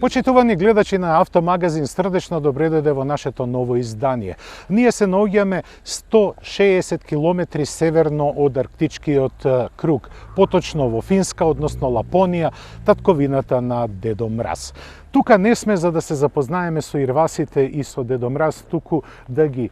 Почитувани гледачи на Автомагазин, срдечно добре дојде во нашето ново издание. Ние се наоѓаме 160 км северно од Арктичкиот круг, поточно во Финска, односно Лапонија, татковината на Дедо Мраз. Тука не сме за да се запознаеме со ирвасите и со Дедо Мраз, туку да ги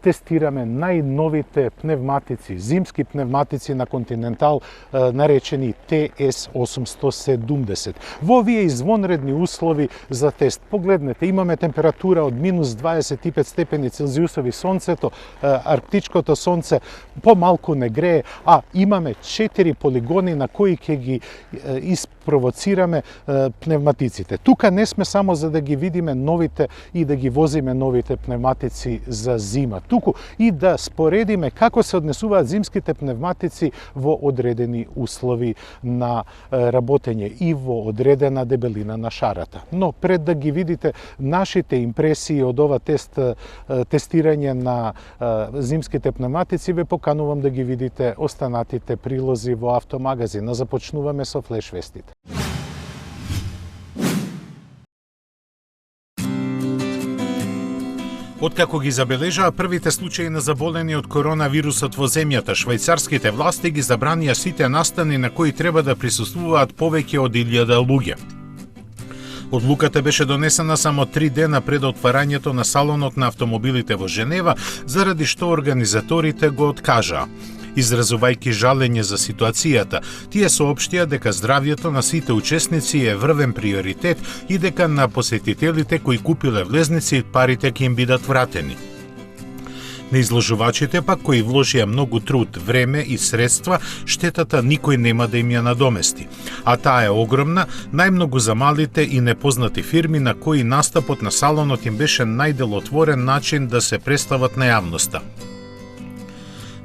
тестираме најновите пневматици, зимски пневматици на Континентал, наречени TS870. Во овие извонредни услови за тест. Погледнете, имаме температура од минус 25 степени Целзиусови, сонцето, арктичкото сонце помалку не грее, а имаме 4 полигони на кои ќе ги испровоцираме пневматиците. Тука не сме само за да ги видиме новите и да ги возиме новите пневматици за зима, туку и да споредиме како се однесуваат зимските пневматици во одредени услови на работење и во одредена дебелина на шарата. Но пред да ги видите нашите импресии од ова тестирање на зимските пневматици, ве поканувам да ги видите останатите прилози во Автомагазин. Започнуваме со флеш вестите. Откако ги забележаа првите случаи на заболени од коронавирусот во земјата, швајцарските власти ги забранија сите настани на кои треба да присуствуваат повеќе од 1000 луѓе. Одлуката беше донесена само 3 дена пред отварањето на салонот на автомобилите во Женева, заради што организаторите го откажаа. Изразувајќи жалење за ситуацијата, тие соопштија дека здравјето на сите учесници е врвен приоритет и дека на посетителите кои купиле влезници парите ќе им бидат вратени. На изложувачите пак, кои вложија многу труд, време и средства, штетата никој нема да им ја надомести. А таа е огромна, најмногу за малите и непознати фирми на кои настапот на салонот им беше најделотворен начин да се представат на јавноста.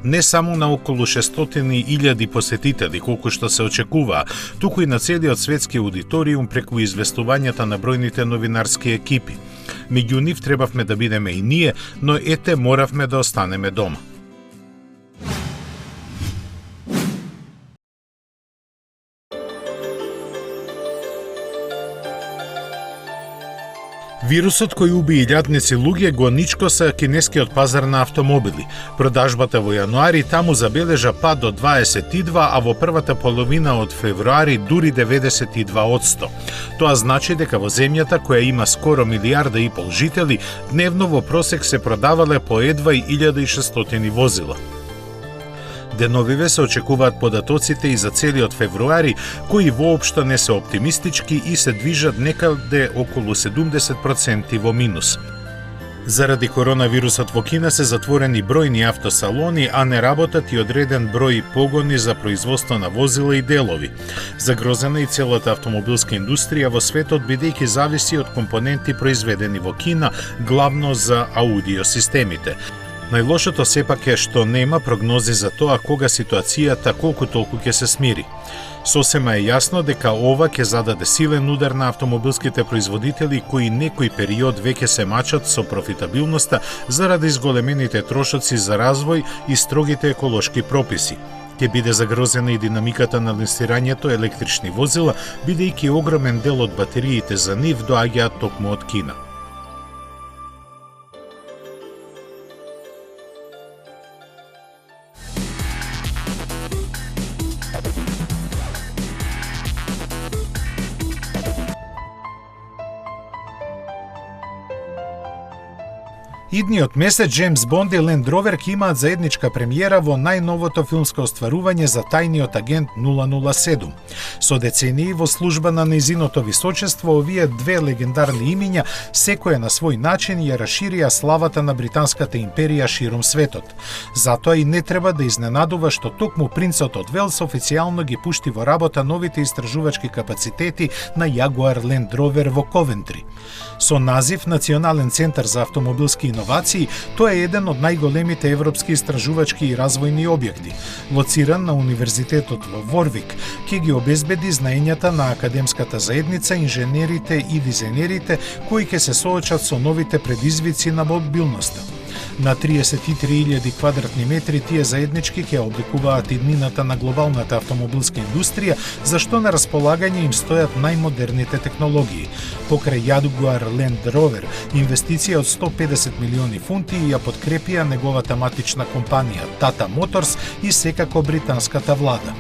Не само на околу 600.000 посетители, колку што се очекуваа, туку и на целиот светски аудиториум преку известувањата на бројните новинарски екипи. Меѓу нив требавме да бидеме и ние, но ете моравме да останеме дома. Вирусот кој уби илјадници луѓе го ничкоса кинескиот пазар на автомобили. Продажбата во јануари таму забележа пад до 22, а во првата половина од февруари дури 92%. Тоа значи дека во земјата, која има скоро 1,5 милиарда жители, дневно во просек се продавале по едва 1600 возила. Деновиве се очекуваат податоците и за целиот февруари, кои воопшто не се оптимистички и се движат некаде околу 70% во минус. Заради коронавирусот во Кина се затворени бројни автосалони, а не работат и одреден број погони за производство на возила и делови. Загрозена и целата автомобилска индустрија во светот, бидејќи зависи од компоненти произведени во Кина, главно за аудиосистемите. Најлошото сепак е што нема прогнози за тоа кога ситуацијата колку толку ќе се смири. Сосема е јасно дека ова ќе зададе силен удар на автомобилските производители кои некој период веќе се мачат со профитабилноста заради изголемените трошоци за развој и строгите еколошки прописи. Ќе биде загрозена и динамиката на лансирањето електрични возила, бидејќи огромен дел од батериите за нив доаѓаат токму од Кина. Идниот месец Джеймс Бонд и Ленд Ровер ќе имаат заедничка премиера во најновото филмско остварување за тајниот агент 007. Со децении во служба на нејзиното височество, овие две легендарни имиња секој на свој начин ја расширија славата на британската империја широм светот. Затоа и не треба да изненадува што токму принцот од Велс официјално ги пушти во работа новите истражувачки капацитети на Jaguar Land Rover во Ковентри. Со назив Национален центар за автомобилски иновации, тоа е еден од најголемите европски истражувачки и развојни објекти. Лоциран на Универзитетот во Ворвик, ќе ги обезбеди знаењата на академската заедница, инженерите и дизајнерите кои ќе се соочат со новите предизвици на мобилноста. На 33.000 квадратни метри тие заеднички ќе обликуваат иднината на глобалната автомобилска индустрија, за што на располагање им стојат најмодерните технологии. Покрај Jaguar Land Rover, инвестиција од 150 милиони фунти ја подкрепија неговата матична компанија Tata Motors и секако британската влада.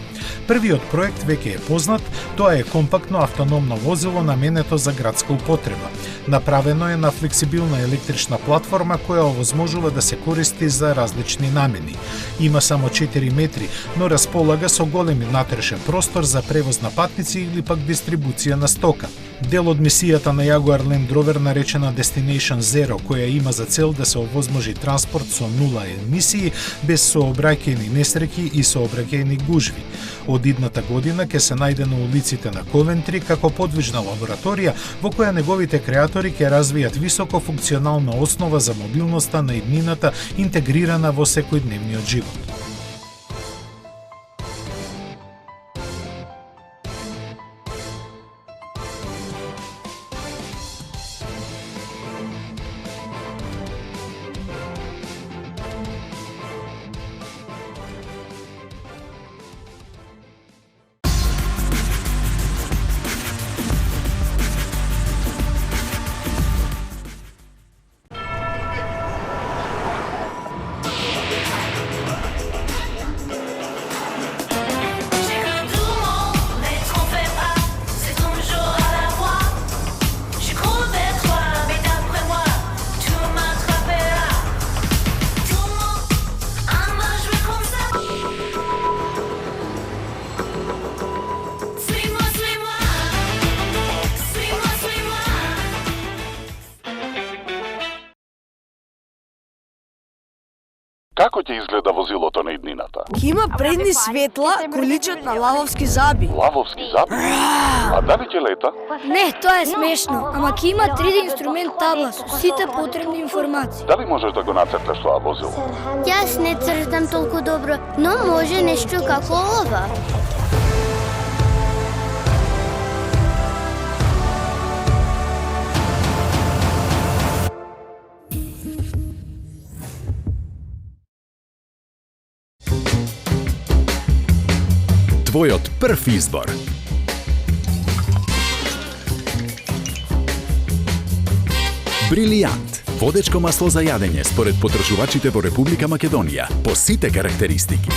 Првиот проект веќе е познат, тоа е компактно автономно возило наменето за градска употреба. Направено е на флексибилна електрична платформа која овозможува да се користи за различни намени. Има само 4 метри, но располага со голем натрешен простор за превоз на патници или пак дистрибуција на стока. Дел од мисијата на Jaguar Land Rover наречена Destination Zero, која има за цел да се овозможи транспорт со нула емисии, без сообраќајни несреќи и сообраќајни гужви. Од идната година ќе се најде на улиците на Ковентри како подвижна лабораторија во која неговите креатори ќе развијат високо функционална основа за мобилноста на иднината интегрирана во секојдневниот живот. Како ќе изгледа возилото на иднината? Има предни светла кои личат на лавовски заби. Лавовски заби? А дали ќе лета? Не, тоа е смешно, ама ќе има 3D инструмент табла со сите потребни информации. Дали можеш да го нацрташ тоа возило? Јас не цртам толку добро, но може нешто како ова. Твојот прв избор. Брилијант. Водечко масло за јадење според потрошувачите во Република Македонија по сите карактеристики.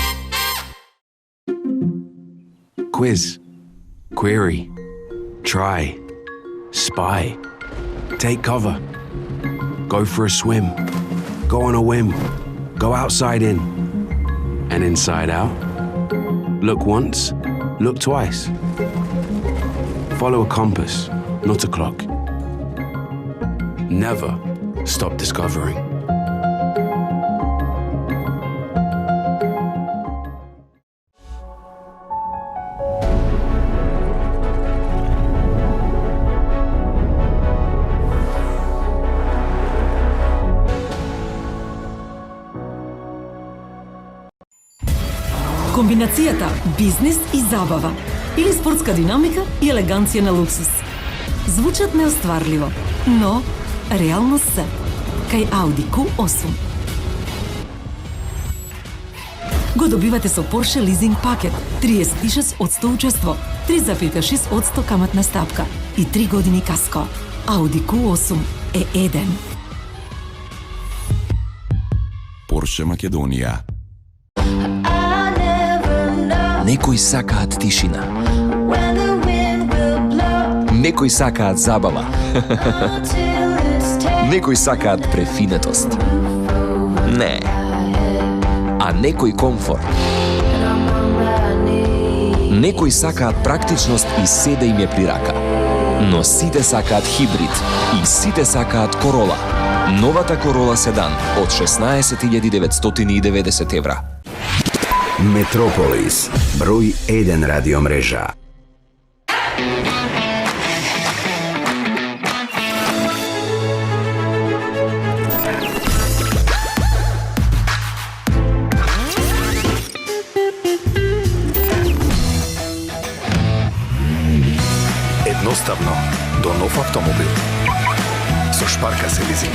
Quiz, query, try, spy, take cover, go for a swim, go on a whim, go outside in, and inside out. Look once, look twice. Follow a compass, not a clock. Never stop discovering. Комбинацијата бизнис и забава или спортска динамика и елеганција на луксус. Звучат неостварливо, но реално се. Кај Audi Q8. Го добивате со Porsche лизинг пакет, 36% учество, 3,6% каматна стапка и 3 години каско. Audi Q8 е еден. Porsche Македонија. Некои сакаат тишина. Некои сакаат забава. Некои сакаат префинетост. Не. А некои комфорт. Некои сакаат практичност и се да им е при рака. Но сите сакаат хибрид и сите сакаат Корола. Новата Корола седан од 16.990 евра. Метрополис, број 1 радиомрежа. Едноставно до нов автомобил. Со Шпарка се лизинг.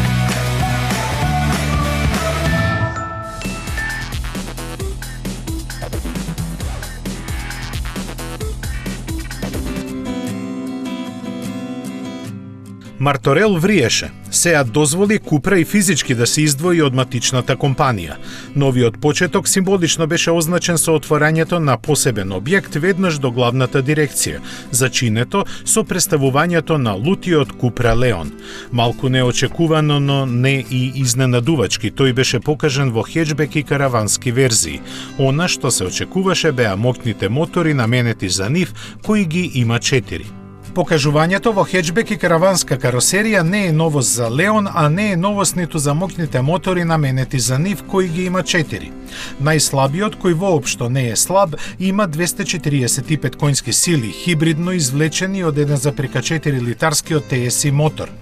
Марторел вриеше. Сеа дозволи Купра и физички да се издвои од матичната компанија. Новиот почеток символично беше означен со отворањето на посебен објект веднаш до главната дирекција, зачинето со представувањето на лутиот Купра Леон. Малку неочекувано, но не и изненадувачки, тој беше покажен во хеджбек и каравански верзии. Она што се очекуваше беа моќните мотори наменети за нив, кои ги има 4. Покажувањето во хеджбек и караванска каросерија не е новост за Леон, а не е новост ниту за моќните мотори наменети за нив, кои ги има 4. Најслабиот, кој воопшто не е слаб, има 245 конски сили, хибридно извлечени од 1,4 литарскиот TSI мотор.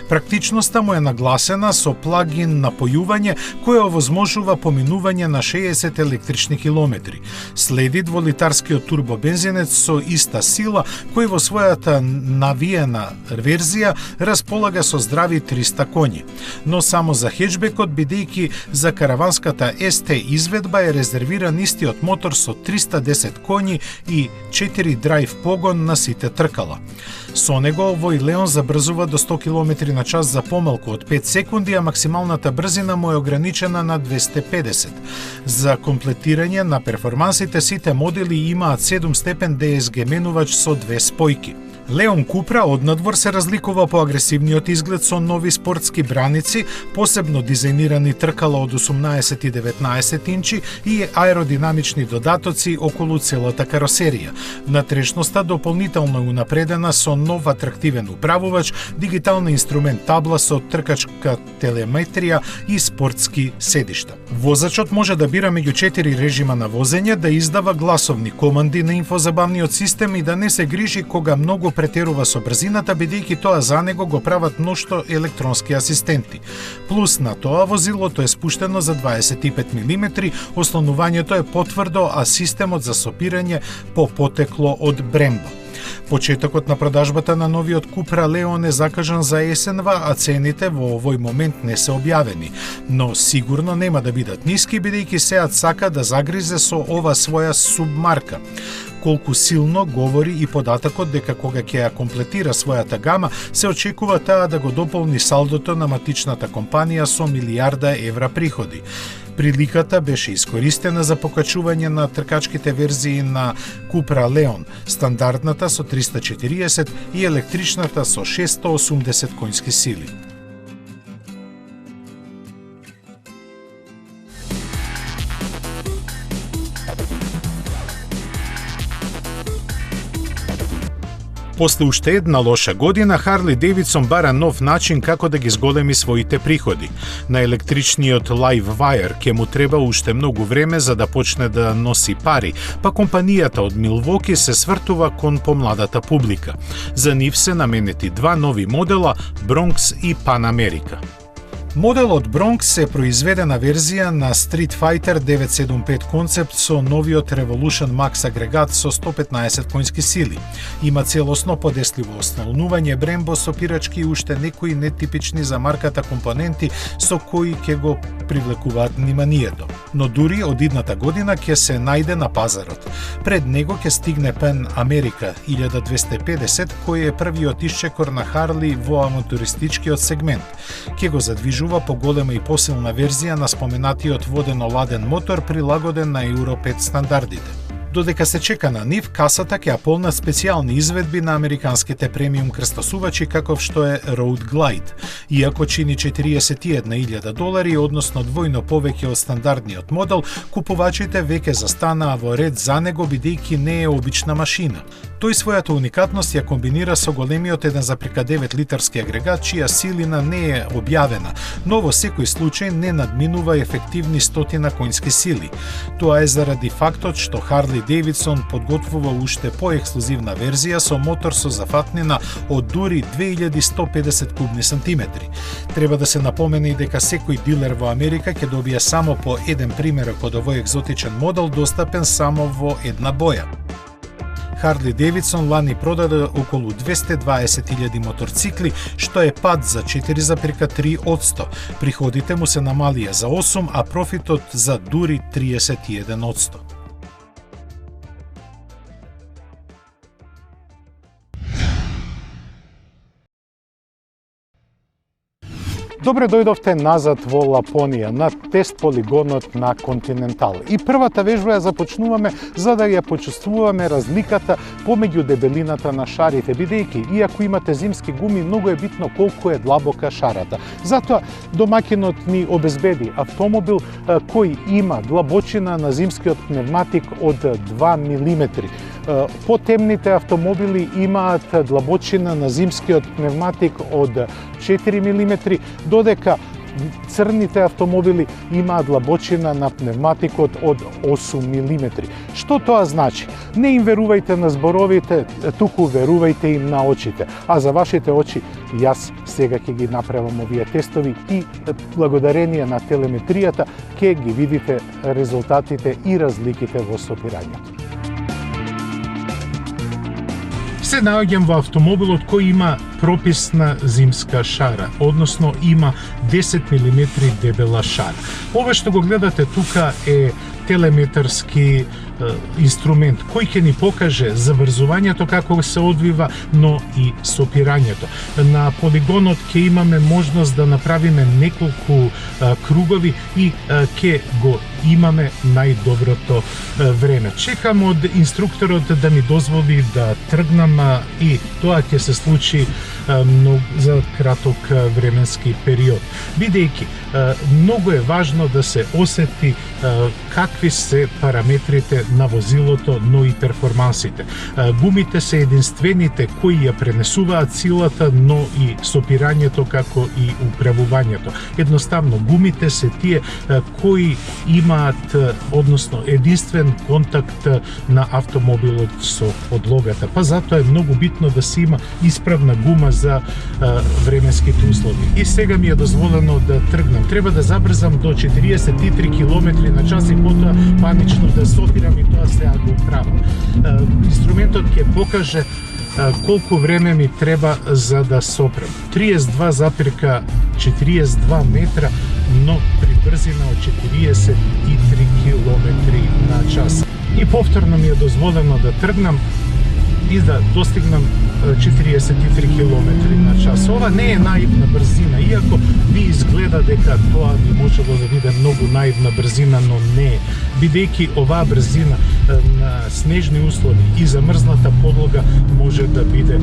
Практичноста му е нагласена со плагин напојување кој овозможува поминување на 60 електрични километри. Следи дволитарскиот турбобензинец со иста сила, кој во својата навиена верзија располага со здрави 300 коњи. Но само за хеджбекот, бидејќи за караванската ST изведба е резервиран истиот мотор со 310 коњи и 4 драйв погон на сите тркала. Со него овој Леон забрзува до 100 км на час за помалку од 5 секунди, а максималната брзина му е ограничена на 250. За комплетирање на перформансите сите модели имаат 7 степен DSG менувач со 2 спојки. Леон Купра однадвор се разликува по агресивниот изглед со нови спортски браници, посебно дизајнирани тркала од 18 и 19 инчи и аеродинамични додатоци околу целата каросерија. Внатрешноста дополнително унапредена со нов атрактивен управувач, дигитална инструмент табла со тркачка телеметрија и спортски седишта. Возачот може да бира меѓу 4 режима на возење, да издава гласовни команди на инфозабавниот систем и да не се грижи кога многу претерува со брзината, бидејќи тоа за него го прават мношто електронски асистенти. Плюс на тоа, возилото е спуштено за 25 мм, ослонувањето е потврдо, а системот за сопирање потекло од Brembo. Почетокот на продажбата на новиот Купра Леон е закажан за есенва, а цените во овој момент не се објавени, но сигурно нема да бидат ниски, бидејќи Сеат сака да загризе со ова своја субмарка. Колку силно говори и податокот дека кога ќе ја комплетира својата гама, се очекува таа да го дополни салдото на матичната компанија со милијарда евра приходи. Приликата беше искористена за покачување на тркачките верзии на Купра Леон, стандардната со 340 и електричната со 680 конски сили. После уште една лоша година, Харли Дейвидсон бара нов начин како да ги зголеми своите приходи. На електричниот LiveWire ќе му треба уште многу време за да почне да носи пари, па компанијата од Милвоки се свртува кон помладата публика. За нив се наменети 2 нови модела, Bronx и Pan America. Моделот Bronx е произведена верзија на Street Fighter 975 концепт со новиот Revolution Max агрегат со 115 конски сили. Има целосно подесливо оснолнување Brembo со пирачки и уште некои нетипични за марката компоненти со кои ќе го привлекуваат вниманието. Но дури од идната година ќе се најде на пазарот. Пред него ќе стигне Pan America 1250, кој е првиот исчекор на Харли во авантуристичкиот сегмент. Ќе го задвижува поголема и посилна верзија на споменатиот водено-ладен мотор прилагоден на Euro 5 стандардите. Додека се чека на нив, касата ќе ја полнат специјални изведби на американските премиум крстосувачи каков што е Road Glide. Иако чини $41,000, односно двојно повеќе од стандардниот модел, купувачите веќе застанаа во ред за него бидејќи не е обична машина. Тој својата уникатност ја комбинира со големиот 1,9 литарски агрегат, чија силина не е објавена, но во секој случај не надминува ефективни 100 конски сили. Тоа е заради фактот што Харли Дейвидсон подготвува уште поексклузивна верзија со мотор со зафатнина од дури 2150 кубни сантиметри. Треба да се напомене и дека секој дилер во Америка ќе добие само по еден примерок од овој екзотичен модел, достапен само во една боја. Харли Дейвидсон лани продаде околу 220.000 моторцикли, што е пад за 4,3%. Приходите му се намалија за 8%, а профитот за дури 31%. Добре дојдовте назад во Лапонија, на тест полигонот на Континентал. И првата вежба ја започнуваме за да ја почувствуваме разликата помеѓу дебелината на шарите, бидејќи иако имате зимски гуми, многу е битно колку е длабока шарата. Затоа домаќинот ни обезбеди автомобил кој има длабочина на зимскиот пневматик од 2 мм. Потемните автомобили имаат длабочина на зимскиот пневматик од 4 мм, додека црните автомобили имаат длабочина на пневматикот од 8 мм. Што тоа значи? Не им верувајте на зборовите, туку верувајте им на очите. А за вашите очи, јас сега ќе ги направам овие тестови и благодарение на телеметријата ќе ги видите резултатите и разликите во сопирањето. Се наоѓам во автомобилот кој има прописна зимска шара, односно има 10 мм дебела шара. Ова што го гледате тука е телеметарски инструмент кој ќе ни покаже заврзувањето како се одвива, но и сопирањето. На полигонот ќе имаме можност да направиме неколку кругови и ќе го имаме најдоброто време. Чекам од инструкторот да ми дозволи да тргнам и тоа ќе се случи за краток временски период. Бидејќи многу е важно да се осети какви се параметрите на возилото, но и перформансите. Гумите се единствените кои ја пренесуваат силата, но и сопирањето како и управувањето. Едноставно, гумите се тие кои имаат, односно, единствен контакт на автомобилот со подлогата. Па затоа е многу битно да се има исправна гума за временските услови. И сега ми е дозволено да тргнам. Треба да забрзам до 43 км на час и потоа панично да сопирам и тоа сега го правам. Инструментот ќе покаже колку време ми треба за да сопрам. 32,42 метра, но при брзина од 43 км на час. И повторно ми е дозволено да тргнам и да достигнам 43 км на час. Ова не е наивна брзина, иако ви изгледа дека тоа би можело да биде многу наивна брзина, но не е. Бидејќи оваа брзина на снежни услови и замрзната подлога може да биде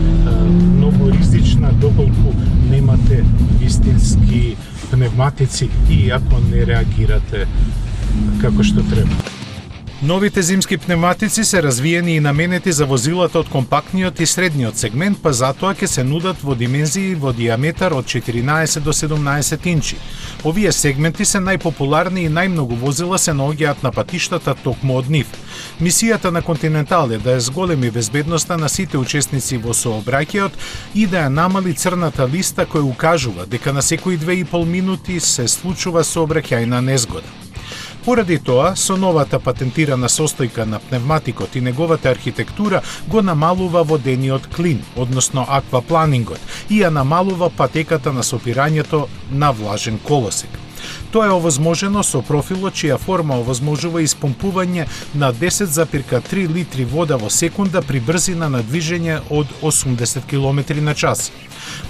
многу ризична доколку немате вистински пневматици и ако не реагирате како што треба. Новите зимски пневматици се развиени и наменети за возилата од компактниот и средниот сегмент, па затоа ќе се нудат во димензии во диаметар од 14 до 17 инчи. Овие сегменти се најпопуларни и најмногу возила се наоѓаат на патиштата токму од нив. Мисијата на Континентал е да ја зголеми безбедноста на сите учесници во сообраќајот и да ја намали црната листа која укажува дека на секои 2,5 минути се случува сообраќајна незгода. Поради тоа, со новата патентирана состојка на пневматикот и неговата архитектура го намалува водениот клин, односно аквапланингот, и ја намалува патеката на сопирањето на влажен колосек. Тоа е овозможено со профилот чија форма овозможува испомпување на 10,3 литри вода во секунда при брзина на движење од 80 км на час.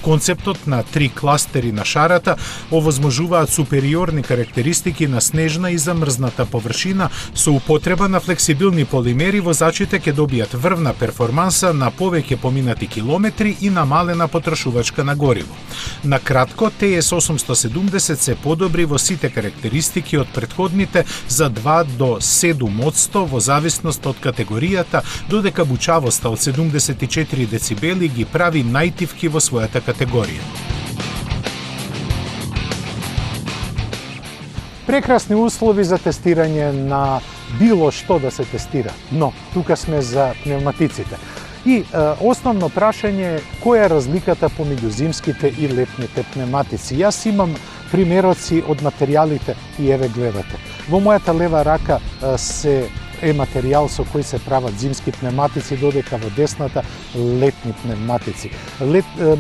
Концептот на 3 кластери на шарата овозможуваат супериорни карактеристики на снежна и замрзната површина со употреба на флексибилни полимери. Возачите ќе добијат врвна перформанса на повеќе поминати километри и намалена потрошувачка на гориво. На кратко, ТС 870 се подобри во сите карактеристики од претходните за 2 до 7% во зависност од категоријата, додека бучавоста од 74 децибели ги прави најтивки во својата категорија. Прекрасни услови за тестирање на било што да се тестира, но тука сме за пневматиците. И основно прашање е која е разликата помеѓу зимските и летните пневматици. Јас имам примероци од материјалите и еве гледате. Во мојата лева рака е материјал со кој се прават зимски пневматици, додека во десната летни пневматици.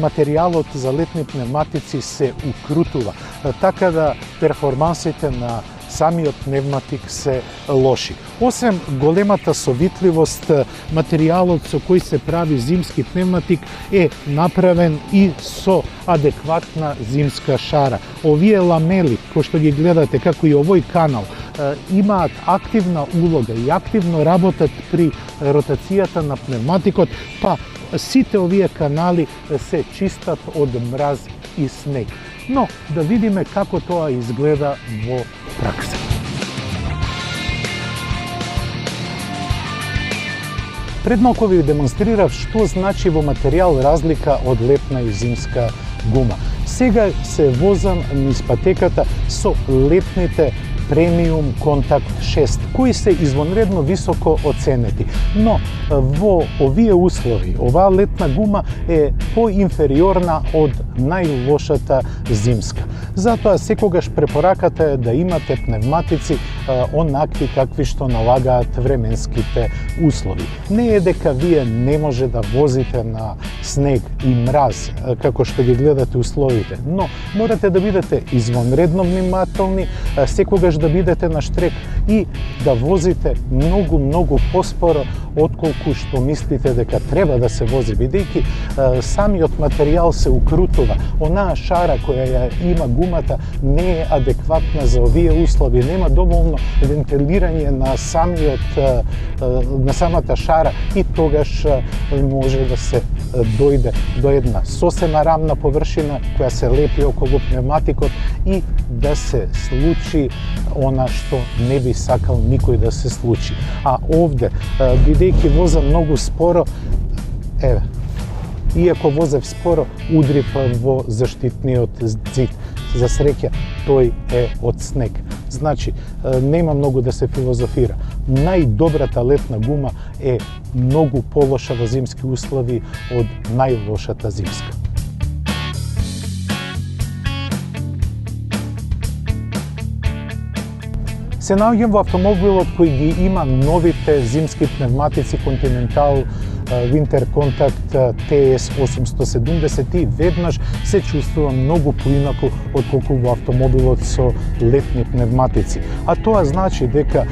Материјалот за летни пневматици се укрутува, така да перформансите на самиот пневматик се лоши. Освен големата совитливост, материјалот со кој се прави зимски пневматик е направен и со адекватна зимска шара. Овие ламели, кои што ги гледате, како и овој канал, имаат активна улога и активно работат при ротацијата на пневматикот, па сите овие канали се чистат од мраз и снег. Но да видиме како тоа изгледа во пракса. Пред малку ви демонстрирав што значи во материјал разлика од летна и зимска гума. Сега се возам низ патеката со летните премиум контакт 6, кои се извонредно високо оценети. Но во овие услови, оваа летна гума е поинфериорна од најлошата зимска. Затоа секогаш препораката е да имате пневматици онакви какви што налагаат временските услови. Не е дека вие не може да возите на снег и мраз, како што ги гледате условите, но морате да бидете извонредно внимателни, секогаш да бидете на штрек и да возите многу поспоро отколку што мислите дека треба да се вози, бидејќи самиот материјал се укрутува. Онаа шара која ја има гумата не е адекватна за овие услови, нема доволно вентилирање на самата шара и тогаш може да се дојде до една сосема рамна површина која се лепи околу пневматикот и да се случи она што не би сакал никој да се случи. А овде, бидејќи возам многу споро, иако возев споро, удрив во заштитниот зид. За среќа, тој е од снег. Значи, нема многу да се филозофира. Најдобрата летна гума е многу полоша во зимски услови од најлошата зимска. Се наоѓам во автомобилот кој ги има новите зимски пневматици Continental Winter Contact TS 870 и веднаш се чувствува многу поинаку отколку во автомобилот со летни пневматици. А тоа значи дека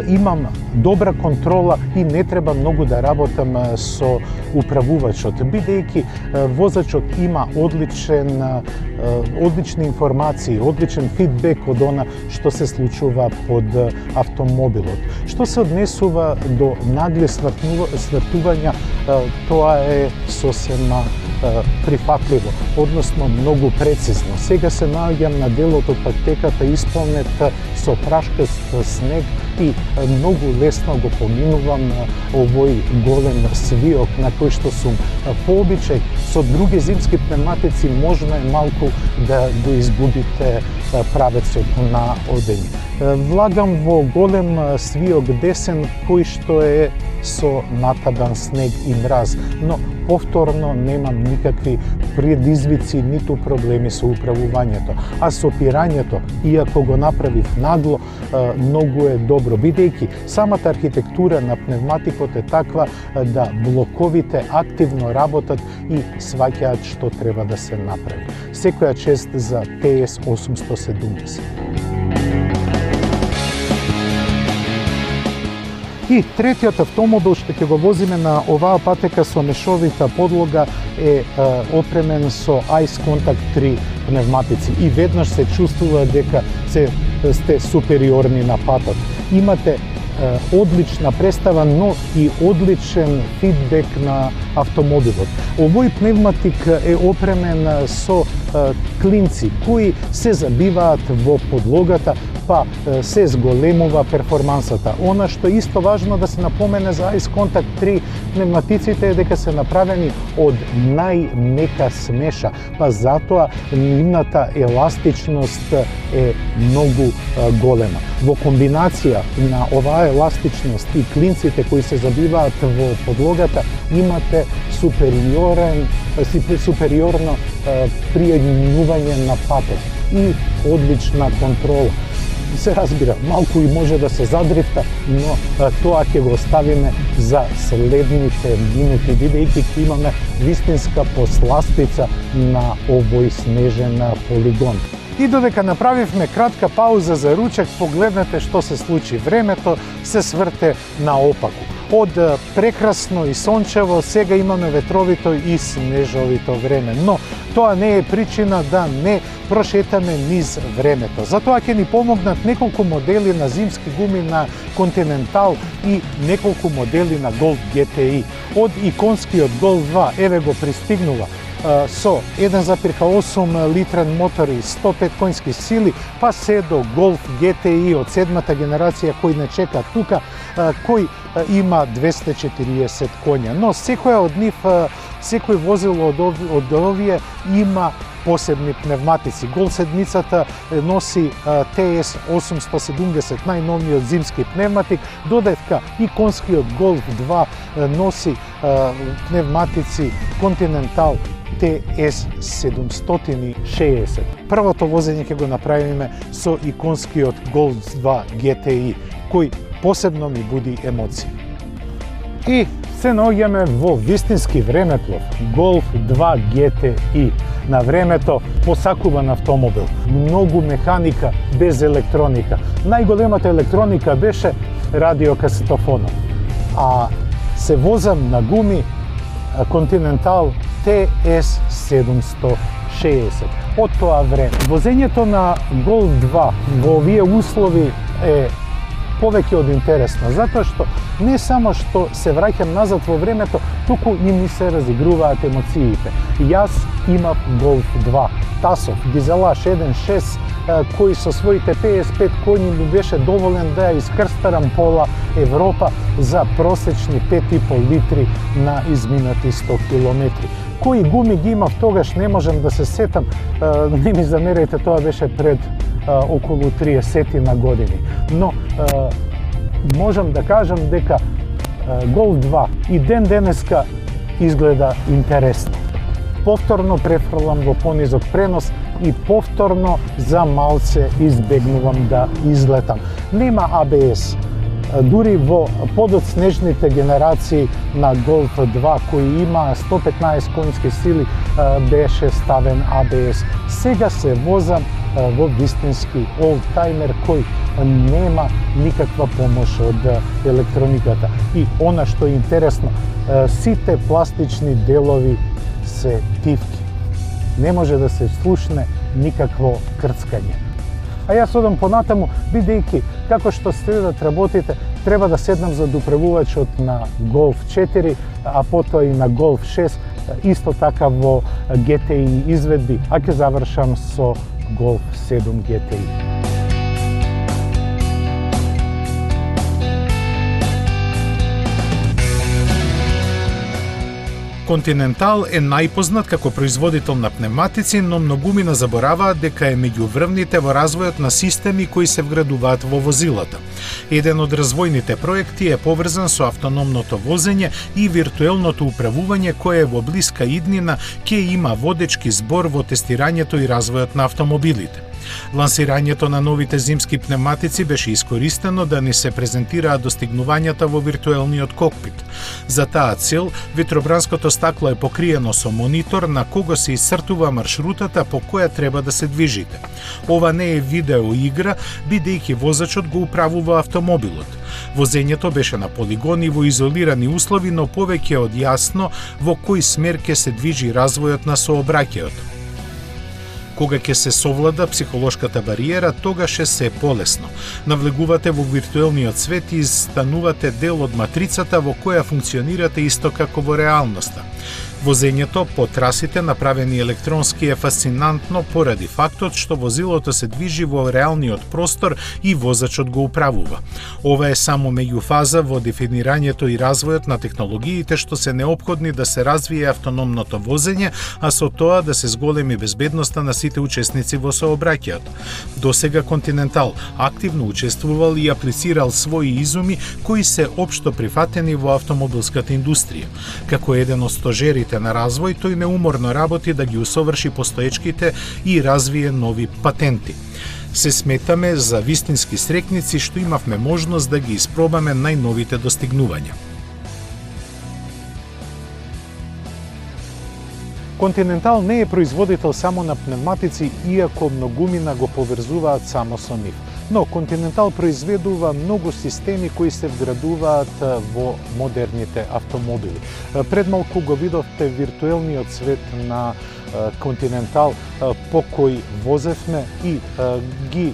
имам добра контрола и не треба многу да работам со управувачот, бидејќи возачот има одлични информации, одличен фидбек од она што се случува под автомобилот. Што се однесува до нагли свртувања, тоа е сосема прифатливо, односно многу прецизно. Сега се наоѓам на делот од патеката исполнет со прашкаст снег и многу лесно го поминувам овој голем свиок на кој што сум по обичај. Со други зимски пневматици можно е малку да го изгубите правецот на одење. Влагам во голем свиок десен кој што е со натабан снег и мраз, но повторно немам никакви предизвици, ниту проблеми со управувањето. А со пирањето, иако го направив нагло, многу е добро, бидејќи самата архитектура на пневматикот е таква да блоковите активно работат и сваќаат што треба да се направи. Секоја чест за TS 870. И третиот автомобил што ќе го возиме на оваа патека со мешовита подлога е опремен со Ice Contact 3 пневматици и веднаш се чувствува дека сте супериорни на патот. Имате одлична представа, но и одличен фидбек на автомобилот. Овој пневматик е опремен со клинци кои се забиваат во подлогата, па се зголемува перформансата. Она што исто важно да се напомене за Ice Contact 3 пневматиците е дека се направени од најмека смеша, па затоа нивната еластичност е многу голема. Во комбинација на оваа еластичност и клинците кои се забиваат во подлогата, имате супериорно пријаѓнување на патот и одлична контрола. Се разбира, малку и може да се задрифта, но тоа ќе го оставиме за следните минути, бидејќи ќе имаме вистинска посластица на овој снежен полигон. И додека направивме кратка пауза за ручек, погледнете што се случи. Времето се сврте наопаку. Од прекрасно и сончево, сега имаме ветровито и снежовито време. Но тоа не е причина да не прошетаме низ времето. Затоа ќе ни помогнат неколку модели на зимски гуми на Continental и неколку модели на Golf GTI. Од иконскиот Golf 2, еве го пристигнува, со 1,8 литрен мотор и 105 конски сили, па се до Golf GTI од седмата генерација кој не чека тука, кој има 240 коња. Но секоја од нив, секој возило од овие има посебни пневматици. Golf седмицата носи TS 870, најновниот зимски пневматик, додека иконскиот Golf 2 носи пневматици Continental TS 760. Првото возење ќе го направиме со иконскиот Golf 2 GTI, кој посебно ми буди емоции. И се наоѓаме во вистински времеплов Golf 2 GTI. На времето посакуван автомобил, многу механика без електроника. Најголемата електроника беше радиокасетофонот. А се возам на гуми Continental TS 760. Од тоа време. Возењето на Golf 2 во овие услови е повеќе од интересно, затоа што не само што се враќам назад во времето, туку и ми се разигруваат емоциите. Јас имав Golf 2, Тасов, дизелаш 1.6, кој со своите 55 коњи ми беше доволен да ја искрстарам пола Европа за просечни 5,5 литри на изминати 100 километри. Кои гуми ги имав тогаш, не можам да се сетам, не ми замерајте, тоа беше пред околу 30 на години. Но можам да кажам дека Golf 2 и ден денеска изгледа интересно. Повторно префрлам во понизок пренос и повторно за малце избегнувам да излетам. Нема ABS. Дури во подоцнежните генерации на Golf 2 кои има 115 конски сили беше ставен ABS. Сега се возам во вистински олдтаймер кој нема никаква помош од електрониката. И она што е интересно, сите пластични делови се тивки. Не може да се слушне никакво крцкање. А јас одам понатаму, бидејќи како што следат работите, треба да седнам за управувачот на Golf 4, а потоа и на Golf 6, исто така во GTI изведби, а ќе завршам со Golf 7 GTI. Continental е најпознат како производител на пневматици, но многумина забораваат дека е меѓу врвните во развојот на системи кои се вградуваат во возилата. Еден од развојните проекти е поврзан со автономното возење и виртуелното управување кое во блиска иднина ќе има водечки збор во тестирањето и развојот на автомобилите. Лансирањето на новите зимски пневматици беше искористено да ни се презентираат достигнувањата во виртуелниот кокпит. За таа цел, ветробранското стакло е покриено со монитор на кого се исцртува маршрутата по која треба да се движите. Ова не е видео игра, бидејќи возачот го управува автомобилот. Возењето беше на полигони во изолирани услови, но повеќе од јасно во кој смер ќе се движи развојот на сообраќајот. Кога ќе се совлада психолошката бариера, тогаш е се полесно. Навлегувате во виртуелниот свет и станувате дел од матрицата во која функционирате исто како во реалноста. Возењето по трасите направени електронски е фасцинантно поради фактот што возилото се движи во реалниот простор и возачот го управува. Ова е само меѓуфаза во дефинирањето и развојот на технологиите што се неопходни да се развие автономното возење, а со тоа да се зголеми безбедноста на сите учесници во сообраќајот. Досега Continental активно учествувал и аплицирал своји изуми кои се општо прифатени во автомобилската индустрија. Како еден од стожерите на развој, тој неуморно работи да ги усоврши постоечките и развие нови патенти. Се сметаме за вистински срекници што имавме можност да ги испробаме најновите достигнувања. Континентал не е производител само на пневматици, иако многумина го поврзуваат само со нив. Но Континентал произведува многу системи кои се вградуваат во модерните автомобили. Пред малку го видовте виртуелниот свет на Континентал по кој возевме и ги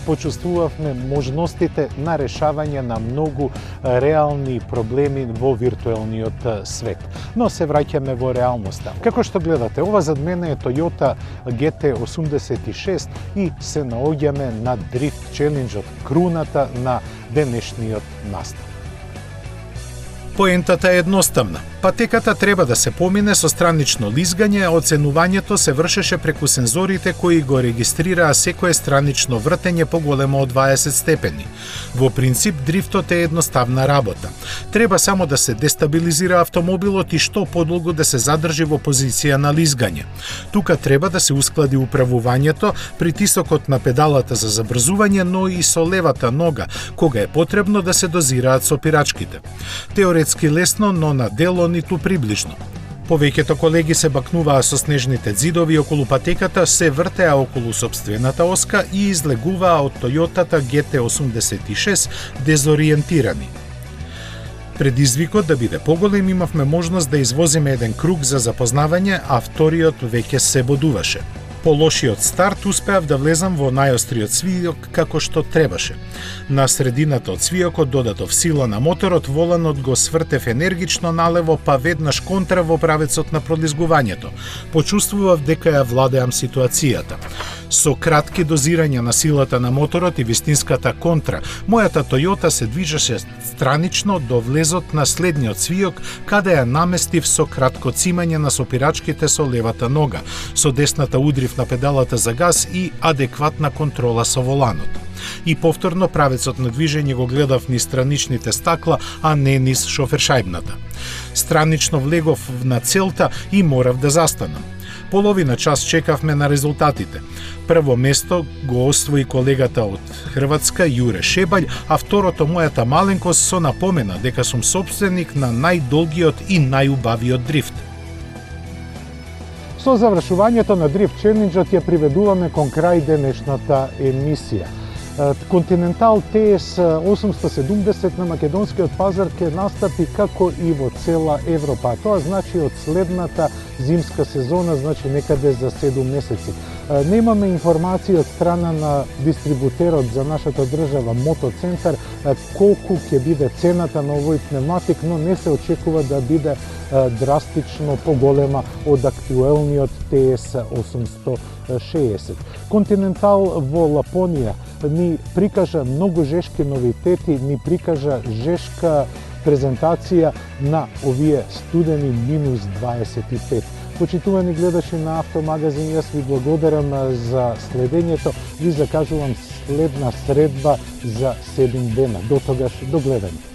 почувствувавме можностите на решавање на многу реални проблеми во виртуелниот свет. Но се враќаме во реалноста. Како што гледате, ова зад мене е Toyota GT86 и се наоѓаме на Drift Challenge-от, круната на денешниот настан. Поентата е едноставна. Патеката треба да се помине со странично лизгање, а оценувањето се вршеше преку сензорите кои го регистрираа секое странично вртење поголемо од 20 степени. Во принцип, дрифтот е едноставна работа. Треба само да се дестабилизира автомобилот и што подолго да се задржи во позиција на лизгање. Тука треба да се усклади управувањето, притисокот на педалата за забрзување, но и со левата нога, кога е потребно да се дозираат сопирачките. Теоретски лесно, но на дело ниту приближно. Повеќето колеги се бакнуваа со снежните ѕидови околу патеката, се вртеа околу сопствената оска и излегуваа од Тојотата GT86 дезориентирани. Предизвикот да биде поголем, имавме можност да извозиме еден круг за запознавање, а вториот веќе се бодуваше. По лошиот старт успеав да влезам во најостриот свијок како што требаше. На средината од свијокот додатов сила на моторот, воланот го свртев енергично налево, па веднаш контра во правецот на пролизгувањето. Почувствував дека ја владеам ситуацијата. Со кратки дозирања на силата на моторот и вистинската контра, мојата Toyota се движеше странично до влезот на следниот свијок, каде ја наместив со кратко цимање на сопирачките со левата нога, со десната удрив на педалата за газ и адекватна контрола со воланот. И повторно правецот на движење го гледав низ страничните стакла, а не низ шофершајбната. Странично влегов на целта и морав да застанам. Половина час чекавме на резултатите. Прво место го освои колегата од Хрватска, Јуре Шебаљ, а второто мојата маленкост со напомена дека сум собственик на најдолгиот и најубавиот дрифт. Со завршувањето на Drift Challenge-от ја приведуваме кон крај денешната емисија. Континентал TS 870 на македонскиот пазар ќе настапи како и во цела Европа. Тоа значи од следната зимска сезона, значи некаде за 7 месеци. Немаме информации од страна на дистрибутерот за нашата држава Мотоцентар колку ќе биде цената на овој пневматик, но не се очекува да биде драстично поголема од актуелниот TS 860. Континентал во Лапонија ни прикажа многу жешки новитети, ни прикажа жешка презентација на овие студени минус 25. Почитувани гледачи на Автомагазин, јас ви благодарам за следењето. Ви закажувам следна средба за 7 дена. До тогаш, до гледање.